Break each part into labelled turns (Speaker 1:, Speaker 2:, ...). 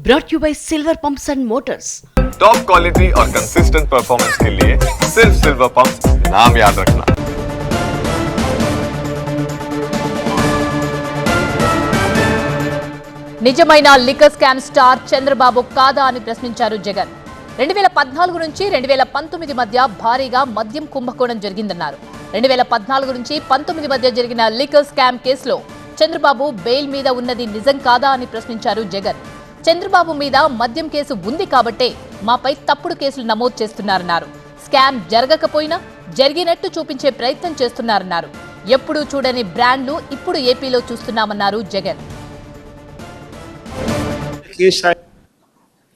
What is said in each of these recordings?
Speaker 1: brought you by Silver Pumps and Motors.
Speaker 2: Top quality और consistent performance के लिए सिर्फ सिल्वर पंप्स नाम याद रखना।
Speaker 3: నిజమైన లిక్కర్ స్కామ్ స్టార్ చంద్రబాబు కాదా అని ప్రశ్నించారు జగన్. 2014 నుంచి 2019 మధ్య భారీగా మద్యం కుంభకోణం జరిగిందన్నారు. 2014 నుంచి 19 మధ్య జరిగిన లిక్కర్ స్కామ్ కేసులో చంద్రబాబు బెయిల్ మీద ఉన్నది నిజం కాదా అని ప్రశ్నించారు జగన్. చంద్రబాబు మీద మద్యం కేసు ఉంది కాబట్టే మాపై తప్పుడు కేసులు నమోదు చేస్తున్నారన్నారు. స్కామ్ జరగకపోయినా జరిగినట్టు చూపించే ప్రయత్నం చేస్తున్నారన్నారు. ఎప్పుడూ చూడని బ్రాండ్లు ఇప్పుడు ఏపీలో చూస్తున్నామన్నారు జగన్.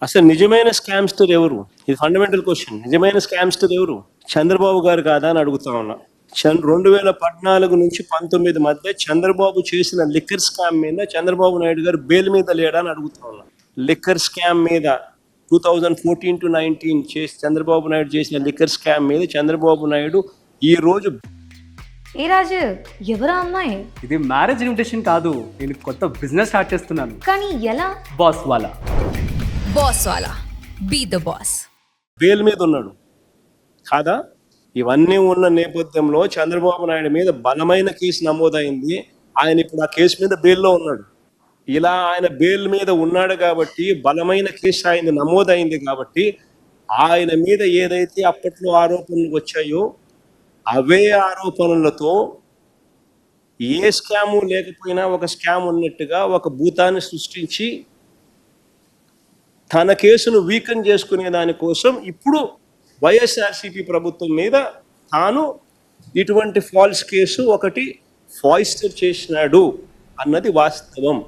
Speaker 4: అసలు నిజమైన స్కామ్స్టర్ ఎవరు? ఇది ఫండమెంటల్ క్వశ్చన్. నిజమైన స్కామ్స్టర్ ఎవరు? చంద్రబాబు గారు కాదా అని అడుగుతా ఉన్నా. 2014 నుంచి 19 మధ్య చంద్రబాబు చేసిన లిక్కర్ స్కామ్ మీద చంద్రబాబు నాయుడు గారు బెయిల్ మీద లేడా అని అడుగుతా ఉన్నా. లిక్కర్ స్కామ్ మీద 2014 to 19 చేసి చంద్రబాబు నాయుడు చేసిన లిక్కర్ స్కామ్ మీద చంద్రబాబు నాయుడు ఈ రోజు
Speaker 5: ఏ రాజు ఎవరా అమ్మాయి?
Speaker 6: ఇది మ్యారేజ్ ఇన్విటేషన్ కాదు, నేను కొత్త బిజినెస్ స్టార్ట్ చేస్తున్నాను.
Speaker 5: కానీ ఎలా?
Speaker 6: బాస్ వాలా
Speaker 3: బీ ద బాస్.
Speaker 4: బెయిల్ మీద ఉన్నాడు కాదా? ఇవన్నీ ఉన్న నేపథ్యంలో చంద్రబాబు నాయుడు మీద బలమైన కేసు నమోదైంది. ఆయన ఇప్పుడు ఆ కేసు మీద బెయిల్లో ఉన్నాడు. ఇలా ఆయన బెయిల్ మీద ఉన్నాడు కాబట్టి, బలమైన కేసు ఆయన నమోదైంది కాబట్టి, ఆయన మీద ఏదైతే అప్పట్లో ఆరోపణలు వచ్చాయో అవే ఆరోపణలతో ఏ స్కాము లేకపోయినా ఒక స్కామ్ ఉన్నట్టుగా ఒక భూతాన్ని సృష్టించి తన కేసును వీకన్ చేసుకునే దానికోసం ఇప్పుడు వైఎస్ఆర్సీపీ ప్రభుత్వం మీద తాను ఇటువంటి ఫాల్స్ కేసు ఒకటి ఫాయిస్టర్ చేసినాడు అన్నది వాస్తవం.